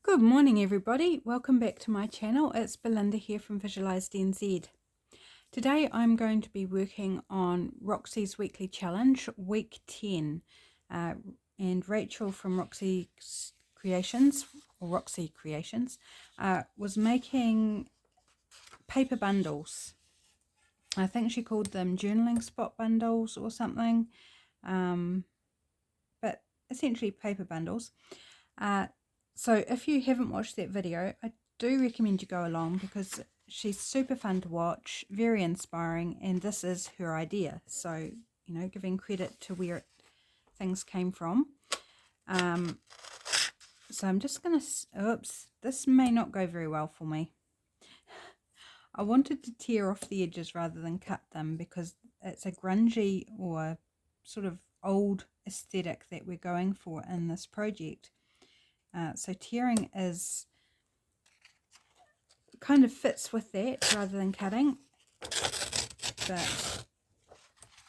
Good morning everybody, welcome back to my channel. It's Belinda here from Visualized NZ. Today I'm going to be working on Roxy's weekly challenge, week 10. And Rachel from Roxy Creations, was making paper bundles. I think she called them journaling spot bundles or something, but essentially paper bundles. So if you haven't watched that video, I do recommend you go along because she's super fun to watch, very inspiring, and this is her idea. So, you know, giving credit to where things came from. So I'm just going to, oops, this may not go very well for me. I wanted to tear off the edges rather than cut them because it's a grungy or sort of old aesthetic that we're going for in this project. So tearing is kind of fits with that rather than cutting. But,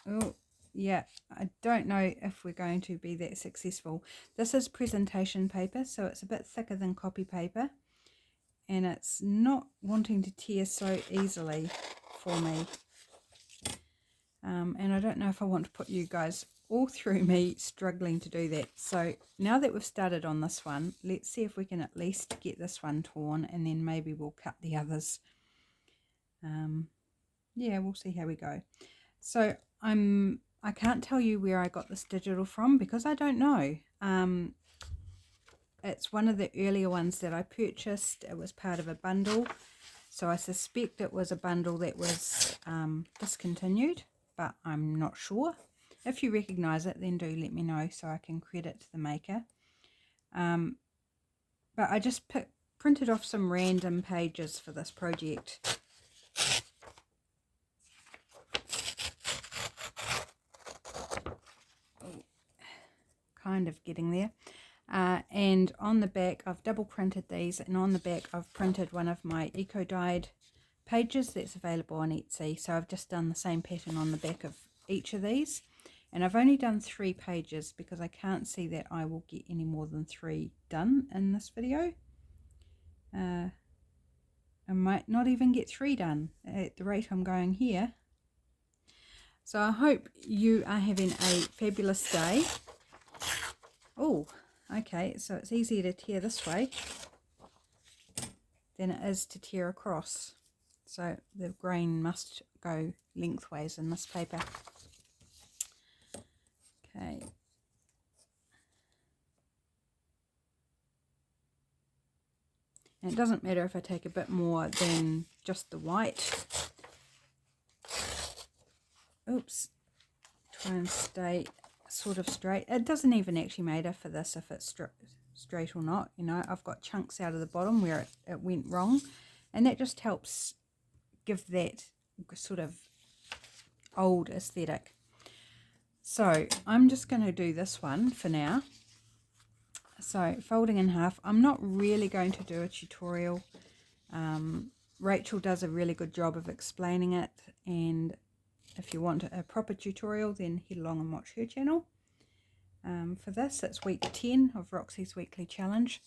oh, yeah, I don't know if we're going to be that successful. This is presentation paper, so it's a bit thicker than copy paper. And it's not wanting to tear so easily for me. And I don't know if I want to put you guys all through me struggling to do that. So now that we've started on this one, let's see if we can at least get this one torn, and then maybe we'll cut the others. Yeah, we'll see how we go. So I can't tell you where I got this digital from because I don't know. It's one of the earlier ones that I purchased. It was part of a bundle, so I suspect it was a bundle that was discontinued, but I'm not sure. If you recognize it, then do let me know so I can credit to the maker. But I just printed off some random pages for this project. Oh, kind of getting there. And on the back I've double printed these, and on the back I've printed one of my eco dyed pages that's available on Etsy. So I've just done the same pattern on the back of each of these, and I've only done 3 pages because I can't see that I will get any more than 3 done in this video. I might not even get 3 done at the rate I'm going here. So I hope you are having a fabulous day. Oh, okay, so it's easier to tear this way than it is to tear across. So the grain must go lengthways in this paper. Okay. And it doesn't matter if I take a bit more than just the white. Oops. Try and stay sort of straight. It doesn't even actually matter for this if it's straight or not. You know, I've got chunks out of the bottom where it went wrong, and that just helps give that sort of old aesthetic. So I'm just going to do this one for now. So folding in half, I'm not really going to do a tutorial. Rachel does a really good job of explaining it, and if you want a proper tutorial, then head along and watch her channel. For this, it's week 10 of Roxy's weekly challenge.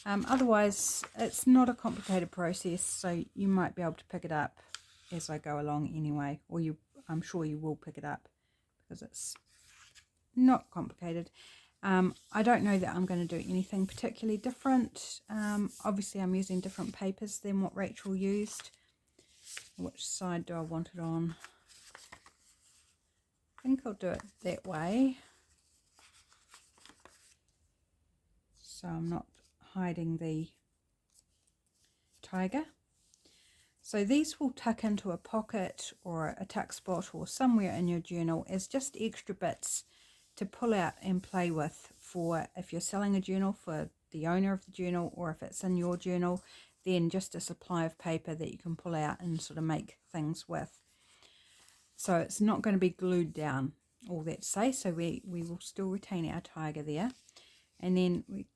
Otherwise, it's not a complicated process, so you might be able to pick it up as I go along anyway, or I'm sure you will pick it up because it's not complicated. I don't know that I'm going to do anything particularly different. Obviously, I'm using different papers than what Rachel used. Which side do I want it on? I think I'll do it that way, so I'm not hiding the tiger. So these will tuck into a pocket or a tuck spot or somewhere in your journal as just extra bits to pull out and play with for if you're selling a journal for the owner of the journal, or if it's in your journal, then just a supply of paper that you can pull out and sort of make things with. So it's not going to be glued down, all that to say, so we will still retain our tiger there. And then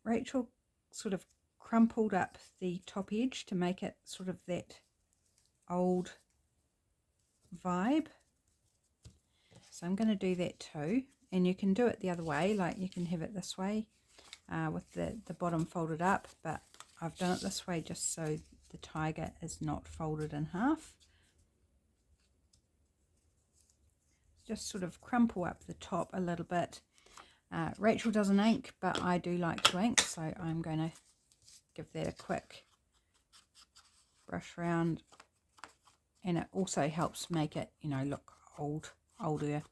Rachel sort of crumpled up the top edge to make it sort of that old vibe. So I'm going to do that too, and you can do it the other way, like you can have it this way. with the bottom folded up, but I've done it this way just so the tiger is not folded in half. Just sort of crumple up the top a little bit. Rachel doesn't ink, but I do like to ink, so I'm going to give that a quick brush round, and it also helps make it, you know, look older.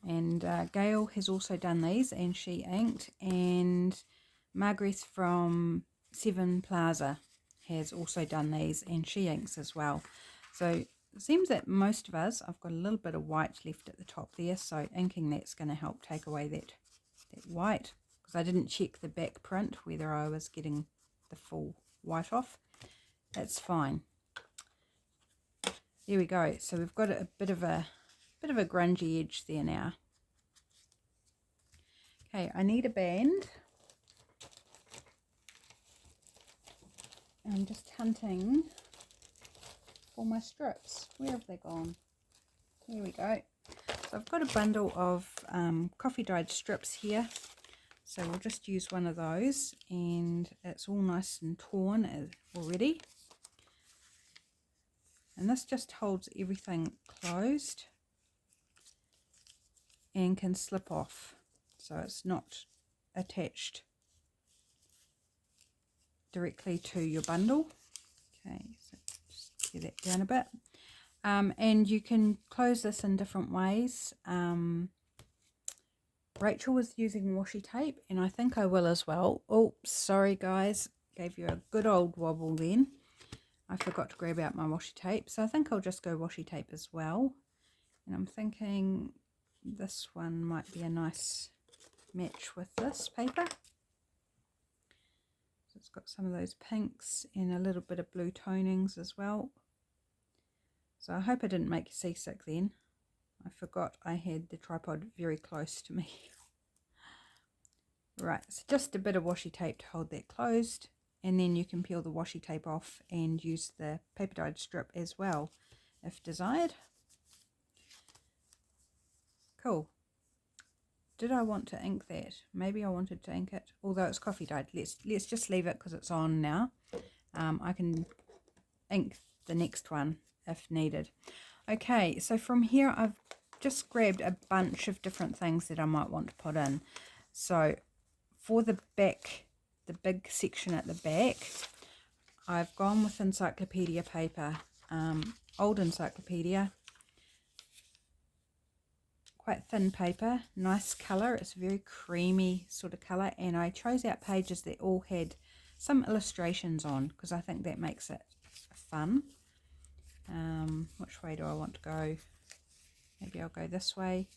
And Gail has also done these, and she inked, and Margaret from Seven Plaza has also done these, and she inks as well. So it seems that most of us, I've got a little bit of white left at the top there, so inking that's going to help take away that white, because I didn't check the back print whether I was getting the full white off. That's fine. There we go. So we've got a bit of a grungy edge there now. Okay, I need a band. I'm just hunting for my strips. Where have they gone? Here we go. So I've got a bundle of coffee dyed strips here. So we'll just use one of those, and it's all nice and torn already. And this just holds everything closed and can slip off, so it's not attached directly to your bundle. Okay, so just get that down a bit. And you can close this in different ways. Rachel was using washi tape, and I think I will as well. Oops, sorry guys, gave you a good old wobble then. I forgot to grab out my washi tape, so I think I'll just go washi tape as well. And I'm thinking this one might be a nice match with this paper. So it's got some of those pinks and a little bit of blue tonings as well. So I hope I didn't make you seasick then. I forgot I had the tripod very close to me. Right, so just a bit of washi tape to hold that closed, and then you can peel the washi tape off and use the paper dyed strip as well if desired. Cool. Did I want to ink that? Maybe I wanted to ink it, although it's coffee dyed. Let's just leave it because it's on now. I can ink the next one if needed. Okay, so from here I've just grabbed a bunch of different things that I might want to put in. So for the back, the big section at the back, I've gone with Encyclopedia paper, old Encyclopedia. Quite thin paper, nice colour, it's a very creamy sort of colour, and I chose out pages that all had some illustrations on because I think that makes it fun. Which way do I want to go? Maybe I'll go this way.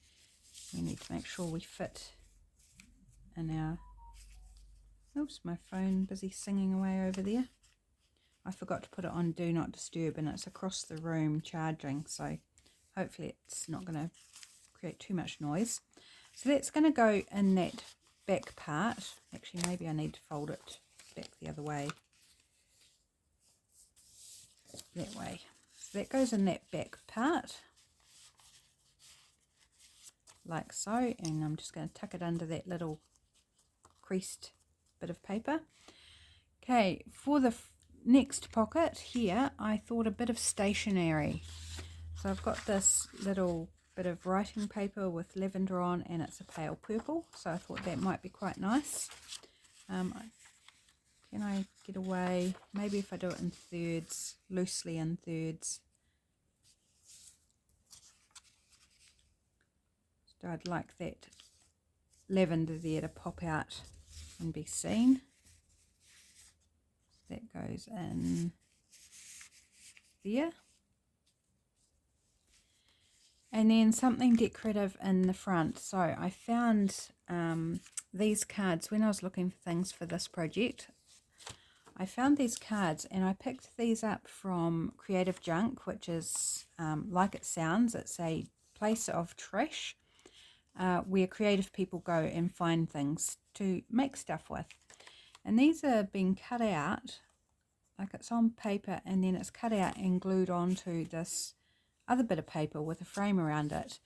We need to make sure we fit in our... Oops, my phone busy singing away over there. I forgot to put it on Do Not Disturb, and it's across the room charging, so hopefully it's not going to create too much noise. So that's going to go in that back part. Actually, maybe I need to fold it back the other way. That way. So that goes in that back part. Like so. And I'm just going to tuck it under that little creased bit of paper. Okay, for the next pocket here, I thought a bit of stationery. So I've got this little bit of writing paper with lavender on, and it's a pale purple, so I thought that might be quite nice. Can I get away? Maybe if I do it in thirds, loosely in thirds. So I'd like that lavender there to pop out and be seen. That goes in there. And then something decorative in the front. So I found these cards when I was looking for things for this project. I found these cards, and I picked these up from Creative Junk, which is, like it sounds, it's a place of trash where creative people go and find things to make stuff with. And these are being cut out, like it's on paper, and then it's cut out and glued onto this other bit of paper with a frame around it.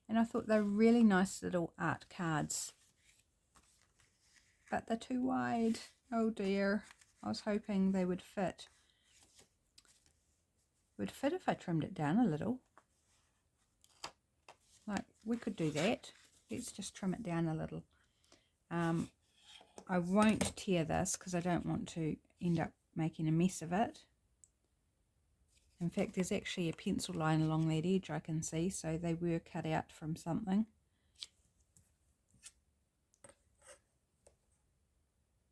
And I thought they're really nice little art cards. But they're too wide. Oh dear. I was hoping they would fit. Would fit if I trimmed it down a little. Like, we could do that. Let's just trim it down a little. I won't tear this because I don't want to end up making a mess of it. In fact, there's actually a pencil line along that edge I can see, so they were cut out from something.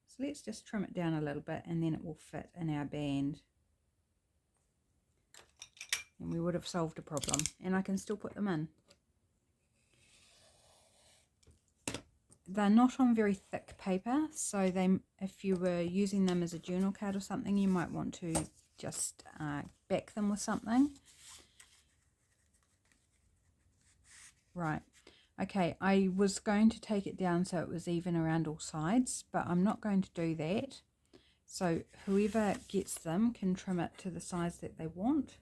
So let's just trim it down a little bit and then it will fit in our band. And we would have solved a problem, and I can still put them in. They're not on very thick paper, so if you were using them as a journal card or something, you might want to just back them with something. Right, okay, I was going to take it down so it was even around all sides, but I'm not going to do that. So whoever gets them can trim it to the size that they want.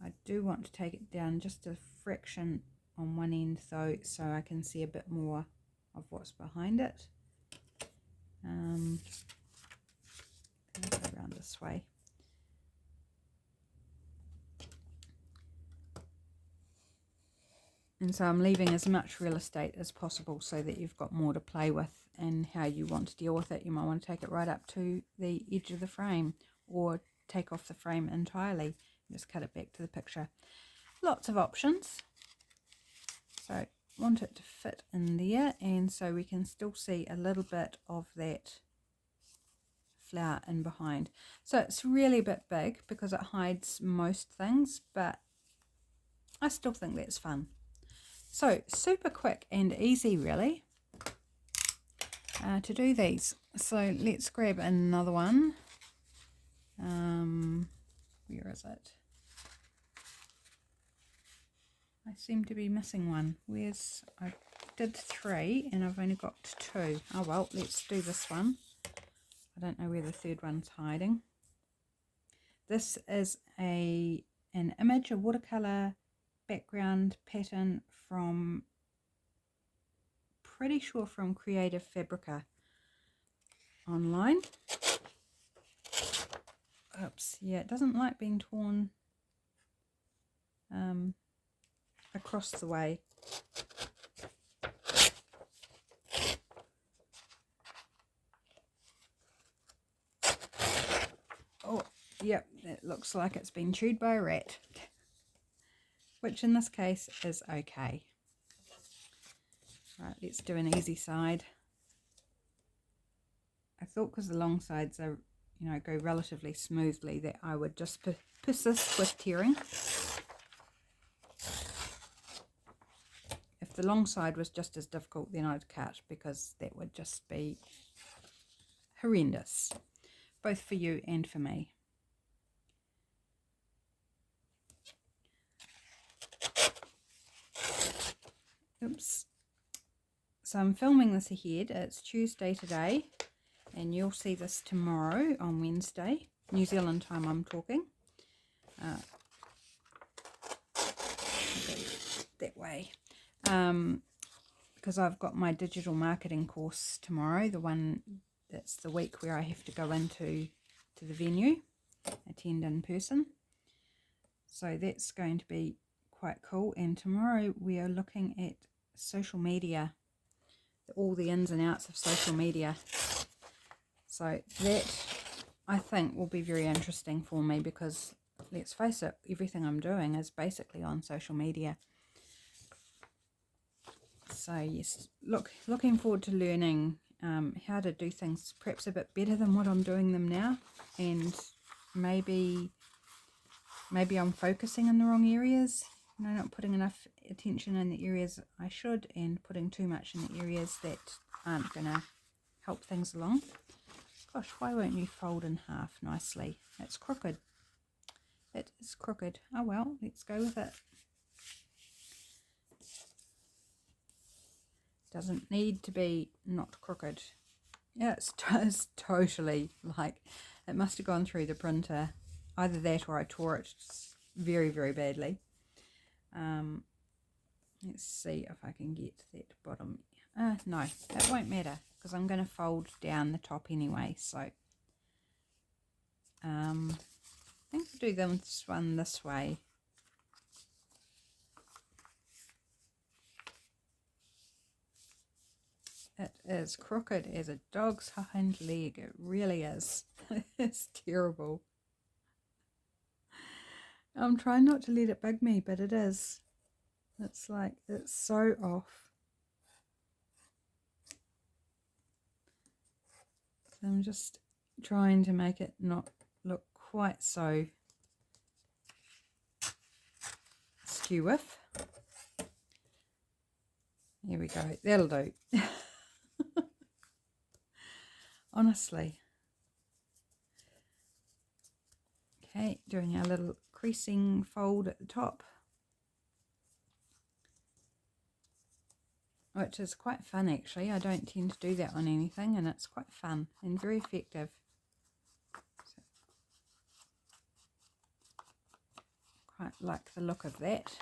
I do want to take it down just a fraction on one end though, so I can see a bit more of what's behind it. Go around this way. And so I'm leaving as much real estate as possible so that you've got more to play with and how you want to deal with it. You might want to take it right up to the edge of the frame, or take off the frame entirely. Just cut it back to the picture. Lots of options. So want it to fit in there, and so we can still see a little bit of that flower in behind. So it's really a bit big because it hides most things, but I still think that's fun. So super quick and easy really to do these. So let's grab another one. Where is it? I seem to be missing one. I did 3 and I've only got 2. Oh well, let's do this one. I don't know where the third one's hiding. This is an image, a watercolour background pattern from, pretty sure from Creative Fabrica online. Oops, yeah, it doesn't like being torn across the way. Oh, yep, it looks like it's been chewed by a rat, which in this case is okay. Right, let's do an easy side. I thought because the long sides are, go relatively smoothly, that I would just persist with tearing. If the long side was just as difficult, then I'd cut, because that would just be horrendous, both for you and for me. Oops. So I'm filming this ahead. It's Tuesday today, and you'll see this tomorrow on Wednesday, New Zealand time I'm talking. That way. Because I've got my digital marketing course tomorrow, the one that's the week where I have to go into the venue, attend in person. So that's going to be quite cool. And tomorrow we are looking at social media, all the ins and outs of social media. So that, I think, will be very interesting for me, because let's face it, everything I'm doing is basically on social media. So yes, looking forward to learning how to do things perhaps a bit better than what I'm doing them now, and maybe I'm focusing in the wrong areas, not putting enough attention in the areas I should, and putting too much in the areas that aren't going to help things along. Gosh, why won't you fold in half nicely? It's crooked. It is crooked. Oh well, let's go with it. Doesn't need to be not crooked. Yeah, it's totally, like, it must have gone through the printer. Either that or I tore it very, very badly. Let's see if I can get that bottom. No, that won't matter because I'm going to fold down the top anyway. So I think I'll do this one this way. It is crooked as a dog's hind leg. It really is. It's terrible. I'm trying not to let it bug me, but it is. It's like, it's so off. So I'm just trying to make it not look quite so skew-iff. There we go. That'll do. Honestly. Okay, doing our little creasing fold at the top, which is quite fun actually. I don't tend to do that on anything, and it's quite fun and very effective. So, quite like the look of that.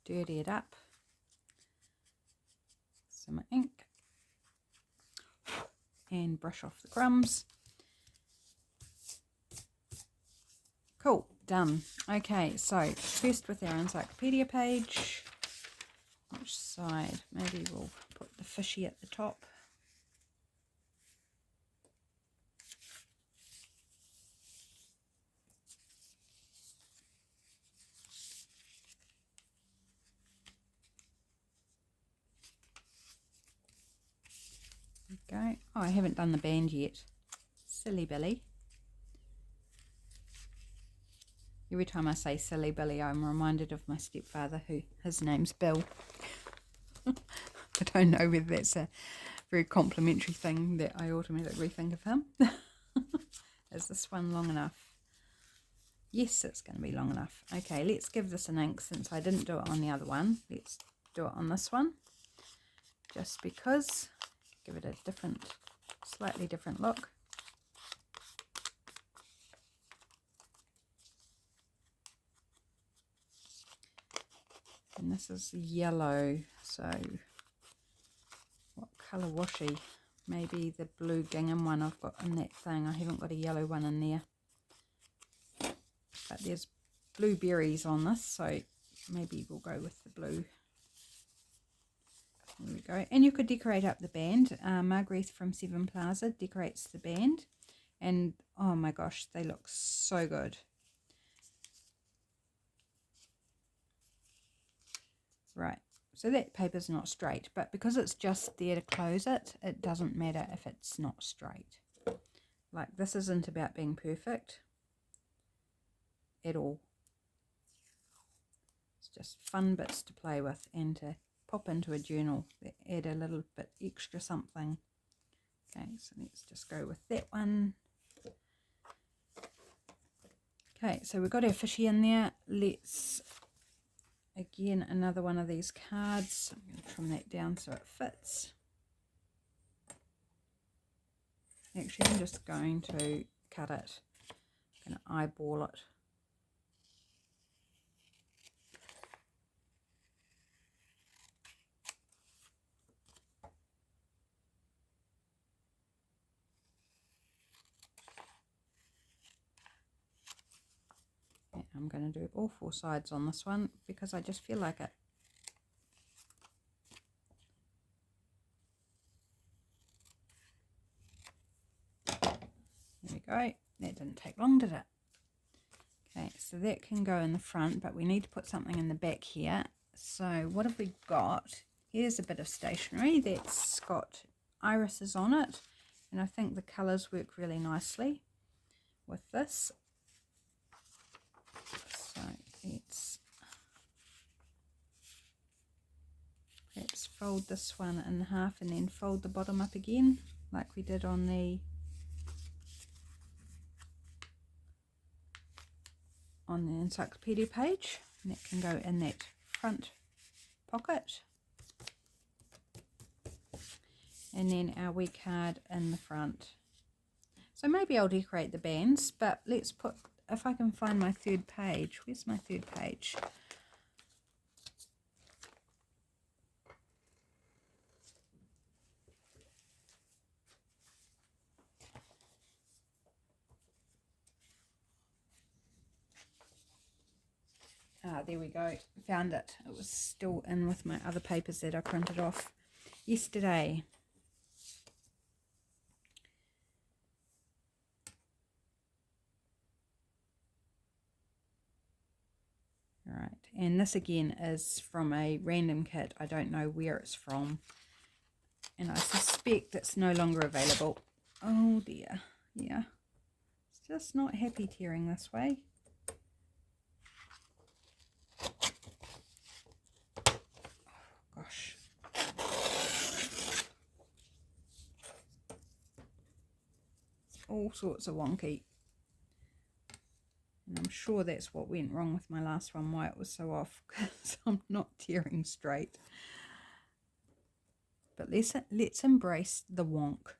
Dirty it up. Some ink. And brush off the crumbs. Cool, done. Okay, so first with our encyclopedia page. Which side? Maybe we'll put the fishy at the top. Go. Oh, I haven't done the band yet. Silly Billy. Every time I say Silly Billy, I'm reminded of my stepfather, his name's Bill. I don't know whether that's a very complimentary thing that I automatically think of him. Is this one long enough? Yes, it's going to be long enough. Okay, let's give this an ink since I didn't do it on the other one. Let's do it on this one. Just because. Give it a slightly different look. And this is yellow, so what colour washi? Maybe the blue gingham one I've got in that thing. I haven't got a yellow one in there. But there's blueberries on this, so maybe we'll go with the blue. There we go. And you could decorate up the band. Margarethe from Seven Plaza decorates the band. And oh my gosh, they look so good. Right, so that paper's not straight, but because it's just there to close it, it doesn't matter if it's not straight. Like, this isn't about being perfect at all. It's just fun bits to play with and to pop into a journal that add a little bit extra something. Okay, so let's just go with that one. Okay, so we've got our fishy in there. Let's, again, another one of these cards. I'm going to trim that down so it fits. Actually, I'm just going to cut it. I'm going to eyeball it. I'm going to do all four sides on this one because I just feel like it. There we go. That didn't take long, did it? Okay, so that can go in the front, but we need to put something in the back here. So what have we got? Here's a bit of stationery that's got irises on it, and I think the colours work really nicely with this. So let's perhaps fold this one in half and then fold the bottom up again like we did on the encyclopedia page, and that can go in that front pocket. and then our wee card in the front. So maybe I'll decorate the bands, but let's put, if I can find my third page. Where's my third page? Ah, there we go. Found it. It was still in with my other papers that I printed off yesterday. Right, and this again is from a random kit. I don't know where it's from, and I suspect it's no longer available. Oh dear, yeah. It's just not happy tearing this way. Gosh. All sorts of wonky. And I'm sure that's what went wrong with my last one, why it was so off, because I'm not tearing straight. But let's embrace the wonk.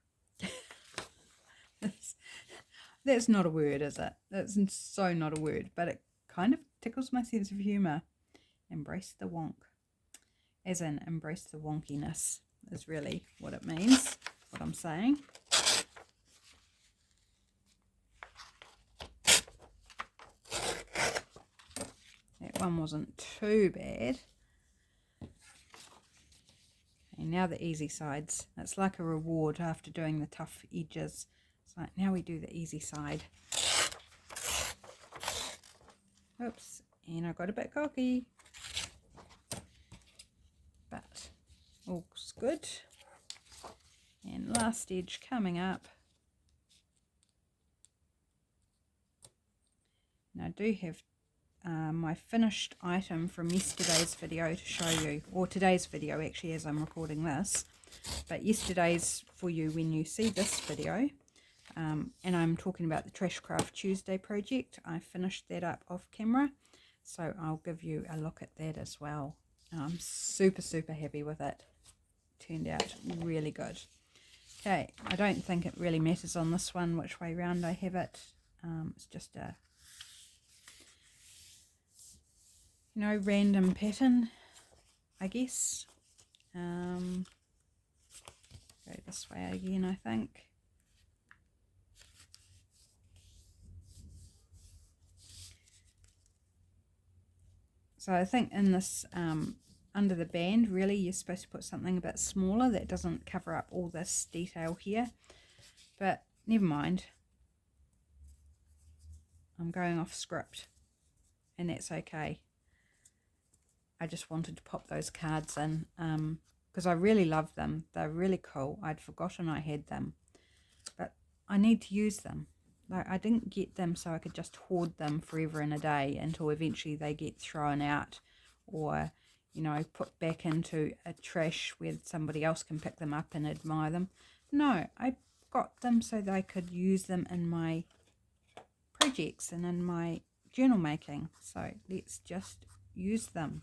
That's not a word, is it? That's so not a word, but it kind of tickles my sense of humour. Embrace the wonk. As in, embrace the wonkiness is really what it means, what I'm saying. That one wasn't too bad. Okay, now the easy sides. It's like a reward after doing the tough edges. It's like, now we do the easy side. Oops, and I got a bit cocky. But all's good. And last edge coming up. And I do have my finished item from yesterday's video to show you, or today's video actually as I'm recording this, but yesterday's for you when you see this video. And I'm talking about the Trashcraft Tuesday project. I finished that up off camera, so I'll give you a look at that as well. I'm super happy with it. Turned out really good. Okay, I don't think it really matters on this one which way round I have it. It's just a random pattern, I guess. Go this way again, I think. So I think in this, under the band, really you're supposed to put something a bit smaller that doesn't cover up all this detail here. But never mind. I'm going off script, and that's okay. I just wanted to pop those cards in because I really love them. They're really cool. I'd forgotten I had them, but I need to use them. Like, I didn't get them so I could just hoard them forever and a day until eventually they get thrown out or, put back into a trash where somebody else can pick them up and admire them. No, I got them so that I could use them in my projects and in my journal making. So let's just use them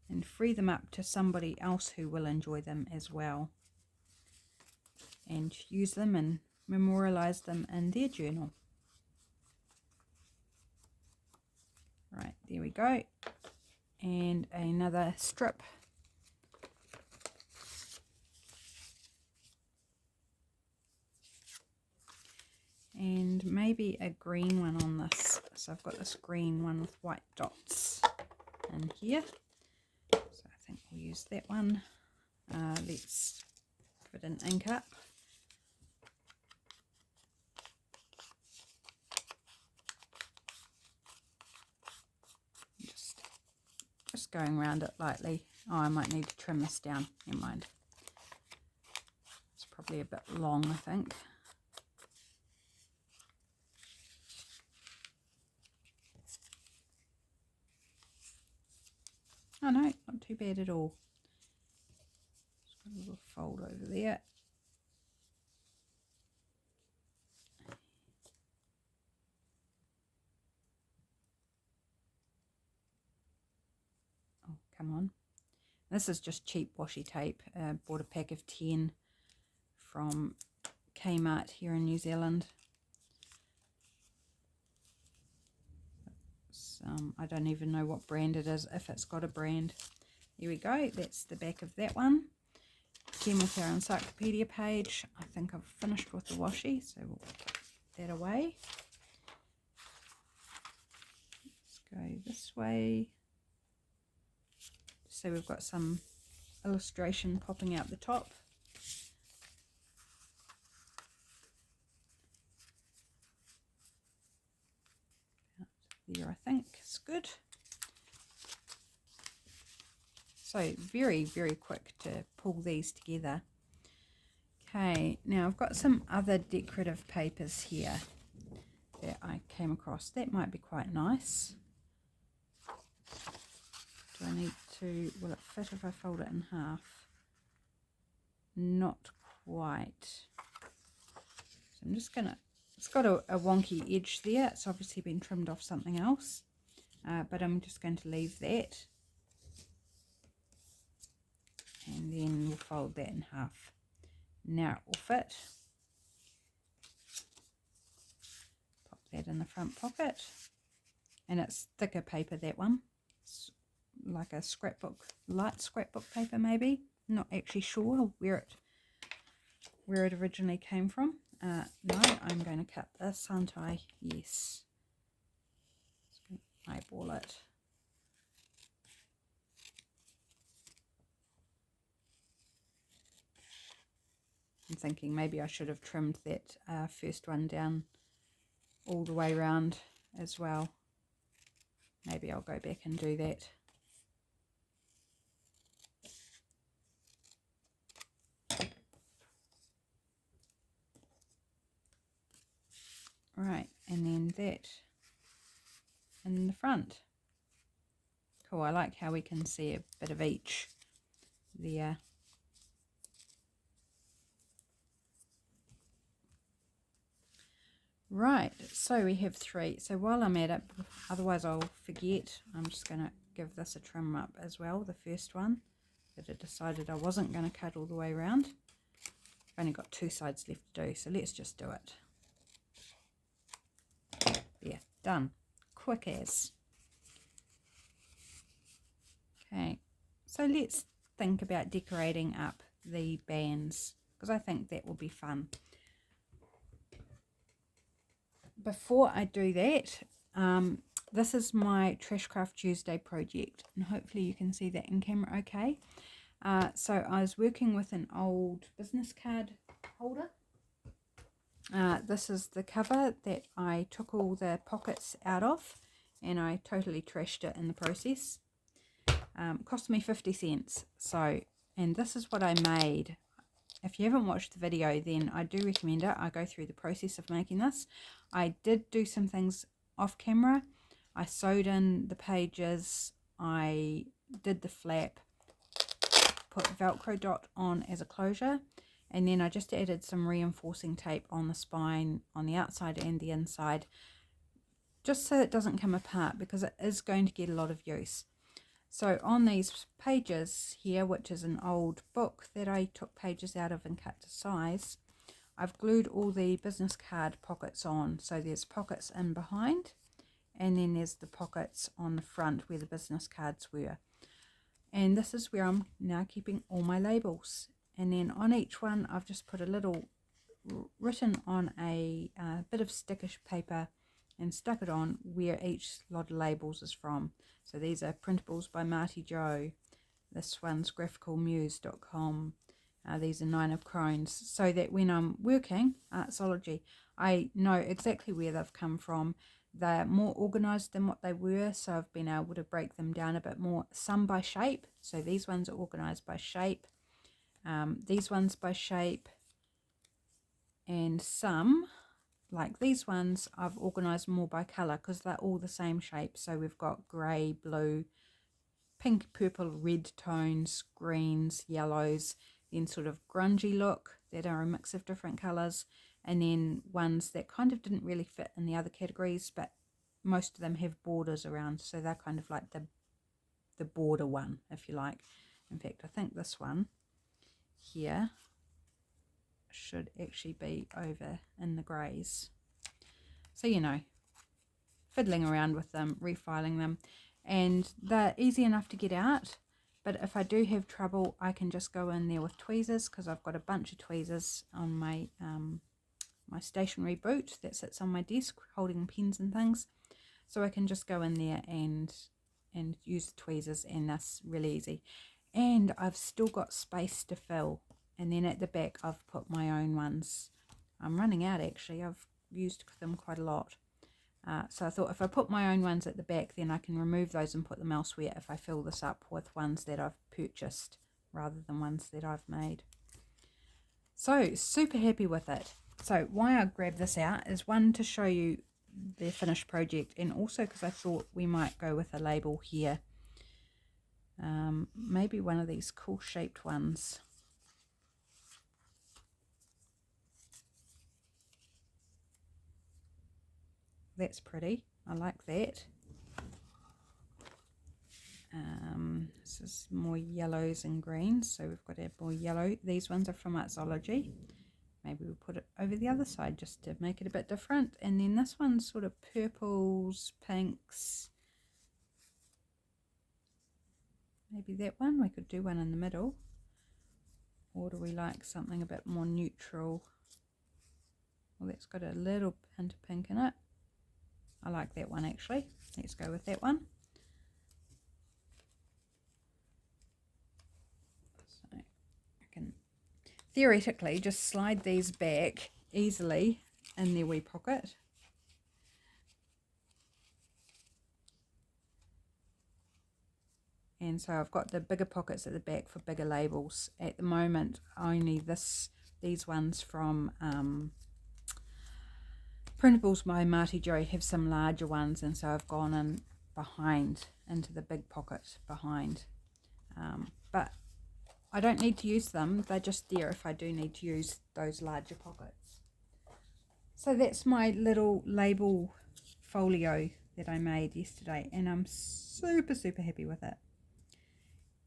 and free them up to somebody else who will enjoy them as well, and use them and memorialize them in their journal. Right, there we go. And another strip. And maybe a green one on this. So I've got this green one with white dots in here. So I think we'll use that one. Let's put an ink up. Just going around it lightly. Oh, I might need to trim this down. Never mind. It's probably a bit long, I think. Oh no, not too bad at all. Just got a little fold over there. Oh, come on. This is just cheap washi tape. Bought a pack of 10 from Kmart here in New Zealand. I don't even know what brand it is, if it's got a brand. Here we go, that's the back of that one. Again with our Encyclopedia page. I think I've finished with the washi, so we'll put that away. Let's go this way. So we've got some illustration popping out the top. There, I think it's good. So very, very quick to pull these together. Okay, now I've got some other decorative papers here that I came across. That might be quite nice. Do I need to, will it fit if I fold it in half? Not quite. So I'm just gonna, it's got a wonky edge there. It's obviously been trimmed off something else, but I'm just going to leave that. And then we'll fold that in half. Now it will fit. Pop that in the front pocket. And it's thicker paper, that one. It's like a scrapbook, light scrapbook paper maybe. Not actually sure where it originally came from. No, I'm going to cut this, aren't I? Yes. Just going to eyeball it. I'm thinking maybe I should have trimmed that first one down all the way around as well. Maybe I'll go back and do that. Right, and then that in the front. Cool, I like how we can see a bit of each there. Right, so we have 3. So while I'm at it, otherwise I'll forget, I'm just going to give this a trim up as well, the first one that I decided I wasn't going to cut all the way around. I've only got 2 sides left to do, so let's just do it. Yeah, done. Quick as. Okay, so let's think about decorating up the bands, because I think that will be fun. Before I do that, this is my Trashcraft Tuesday project, and hopefully you can see that in camera okay. So I was working with an old business card holder. This is the cover that I took all the pockets out of, and I totally trashed it in the process. Cost me 50 cents. So, and this is what I made. If you haven't watched the video, then I do recommend it. I go through the process of making this. I did do some things off camera. I sewed in the pages. I did the flap, put Velcro dot on as a closure, and then I just added some reinforcing tape on the spine, on the outside and the inside, just so it doesn't come apart, because it is going to get a lot of use. So on these pages here, which is an old book that I took pages out of and cut to size, I've glued all the business card pockets on. So there's pockets in behind, and then there's the pockets on the front where the business cards were. And this is where I'm now keeping all my labels. And then on each one, I've just put a little written on a bit of stickish paper and stuck it on where each lot of labels is from. So these are printables by Marty Joe. This one's graphicalmuse.com. These are 9 of Crohn's. So that when I'm working Artsology, I know exactly where they've come from. They're more organised than what they were, so I've been able to break them down a bit more. Some by shape. So these ones are organised by shape. These ones by shape. And some, like these ones, I've organised more by colour because they're all the same shape. So we've got grey, blue, pink, purple, red tones, greens, yellows, then sort of grungy look that are a mix of different colours, and then ones that kind of didn't really fit in the other categories, but most of them have borders around, so they're kind of like the border one, if you like. In fact, I think this one here should actually be over in the greys. So, you know, fiddling around with them, refiling them, and they're easy enough to get out. But if I do have trouble, I can just go in there with tweezers, because I've got a bunch of tweezers on my my stationery boot that sits on my desk holding pens and things. So I can just go in there and use the tweezers, and that's really easy. And I've still got space to fill. And then at the back I've put my own ones. I'm running out actually. I've used them quite a lot. So I thought if I put my own ones at the back, then I can remove those and put them elsewhere if I fill this up with ones that I've purchased rather than ones that I've made. So super happy with it. So why I grabbed this out is, one, to show you the finished project, and also because I thought we might go with a label here. Maybe one of these cool shaped ones. That's pretty. I like that. This is more yellows and greens, so we've got to have more yellow. These ones are from Artsology. Maybe we'll put it over the other side just to make it a bit different. And then this one's sort of purples, pinks. Maybe that one. We could do one in the middle. Or do we like something a bit more neutral? Well, that's got a little hint of pink in it. I like that one actually. Let's go with that one. So I can theoretically just slide these back easily in their wee pocket. And so I've got the bigger pockets at the back for bigger labels. At the moment, only these ones from Printables by Marty Joe have some larger ones, and so I've gone in behind into the big pocket behind. But I don't need to use them. They're just there if I do need to use those larger pockets. So that's my little label folio that I made yesterday, and I'm super, super happy with it.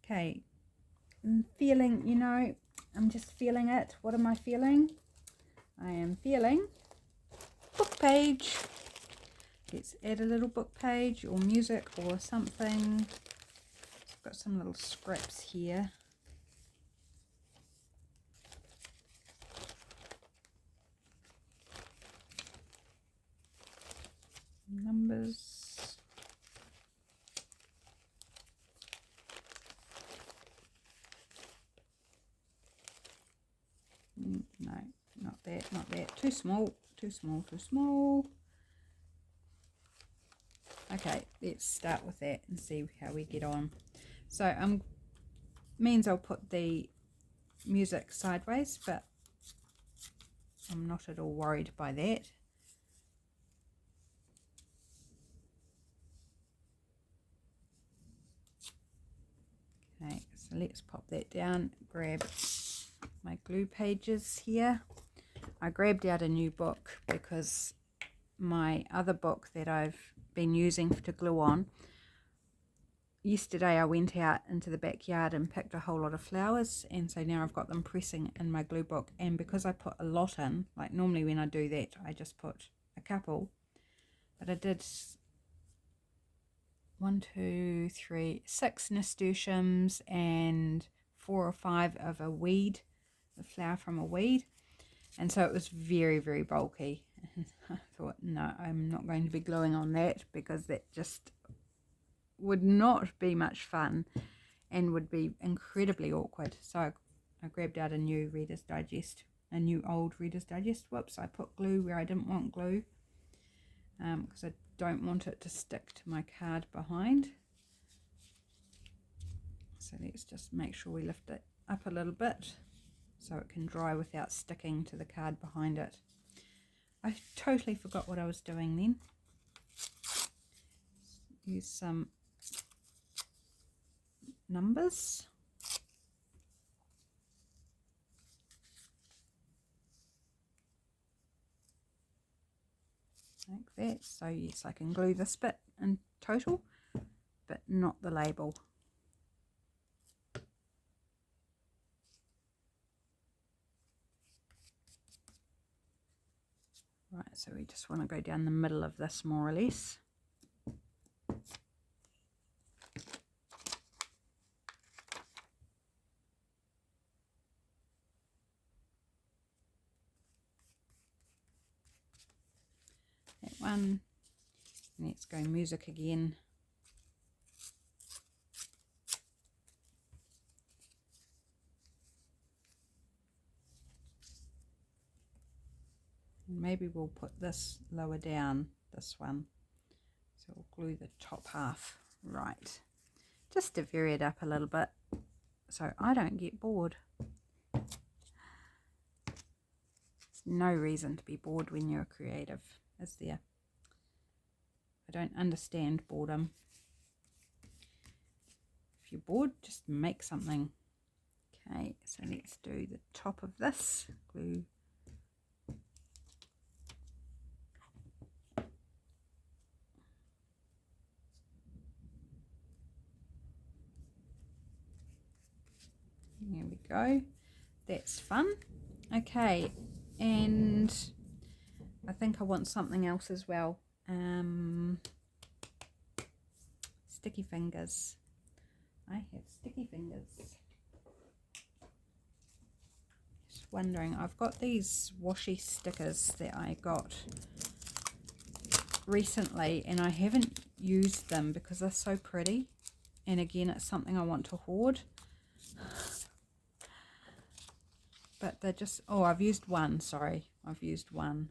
Okay, I'm feeling, you know, I'm just feeling it. What am I feeling? I am feeling book page. Let's add a little book page or music or something. I've got some little scraps here. Numbers. No, not that, not that. Too small, too small, too small. Okay, let's start with that and see how we get on. So means I'll put the music sideways, but I'm not at all worried by that. Okay, so let's pop that down, grab my glue pages here. I grabbed out a new book because my other book that I've been using to glue on, yesterday I went out into the backyard and picked a whole lot of flowers, and so now I've got them pressing in my glue book. And because I put a lot in, like normally when I do that I just put a couple, but I did 1, 2, 3, 6 nasturtiums and 4 or 5 of a weed, a flower from a weed, and so it was very, very bulky. And I thought, no, I'm not going to be gluing on that, because that just would not be much fun and would be incredibly awkward. So I grabbed out a new Reader's Digest, a new old Reader's Digest. Whoops, I put glue where I didn't want glue, because I don't want it to stick to my card behind. So let's just make sure we lift it up a little bit so it can dry without sticking to the card behind it. I totally forgot what I was doing then. Use some numbers. Like that. So yes, I can glue this bit in total, but not the label. Right, so we just want to go down the middle of this more or less. That one. Let's go music again. Maybe we'll put this lower down, this one. So we'll glue the top half. Right. Just to vary it up a little bit so I don't get bored. There's no reason to be bored when you're creative, is there? I don't understand boredom. If you're bored, just make something. Okay, so let's do the top of this. Glue. There we go. That's fun. Okay, and I think I want something else as well. Sticky fingers. I have sticky fingers. Just wondering, I've got these washi stickers that I got recently and I haven't used them because they're so pretty. And again, it's something I want to hoard. But they're just, oh, I've used one, sorry. I've used one.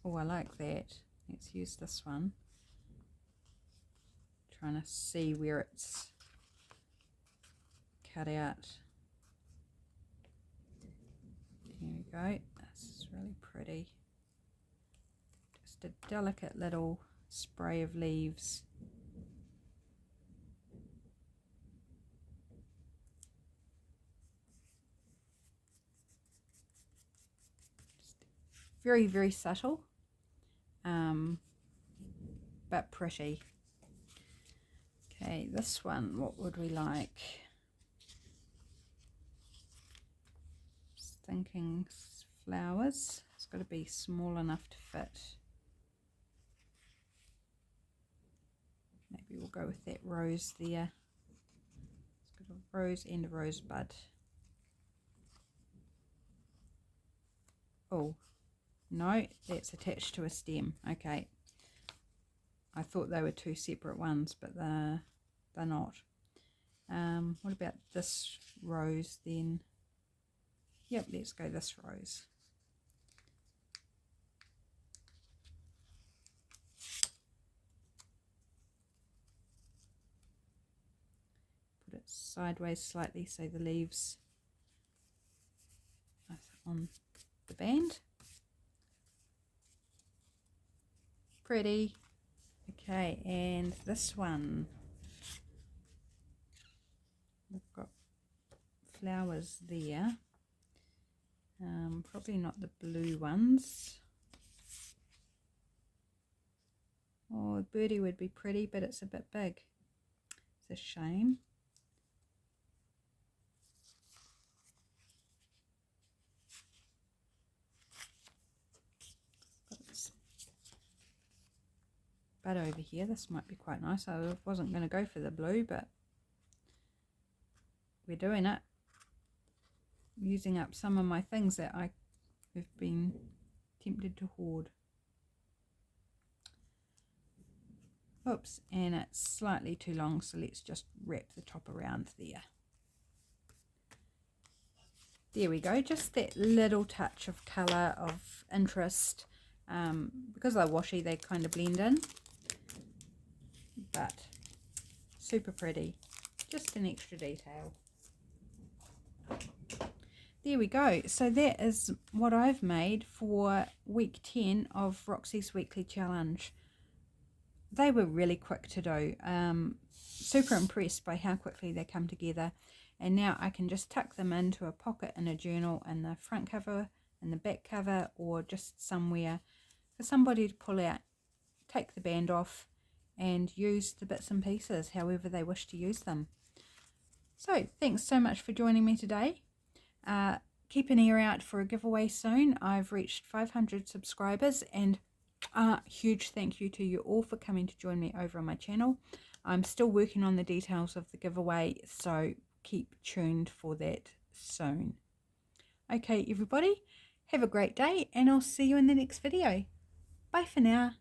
Oh, I like that. Let's use this one. Trying to see where it's cut out. Here we go. This is really pretty. Just a delicate little spray of leaves. Very, very subtle, but pretty. Okay, this one, what would we like? Just thinking flowers. It's got to be small enough to fit. Maybe we'll go with that rose there. It's got a rose and a rosebud. Oh. No, that's attached to a stem. Okay. I thought they were two separate ones, but they're not. What about this rose then? Yep, let's go this rose. Put it sideways slightly so the leaves are on the band. Pretty. Okay, and this one, we've got flowers there. Probably not the blue ones. Oh, birdie would be pretty, but it's a bit big. It's a shame. But over here, this might be quite nice. I wasn't going to go for the blue, but we're doing it. Using up some of my things that I have been tempted to hoard. Oops, and it's slightly too long, so let's just wrap the top around there. There we go, just that little touch of colour, of interest. Because they're washi, they kind of blend in. But super pretty, just an extra detail. There we go. So that is what I've made for week 10 of Roxy's weekly challenge. They were really quick to do. Super impressed by how quickly they come together. And now I can just tuck them into a pocket in a journal, in the front cover, in the back cover, or just somewhere for somebody to pull out, take the band off, and use the bits and pieces however they wish to use them. So thanks so much for joining me today. keep an ear out for a giveaway soon. I've reached 500 subscribers, and huge thank you to you all for coming to join me over on my channel. I'm still working on the details of the giveaway, so keep tuned for that soon. Okay, everybody, have a great day, and I'll see you in the next video. Bye for now.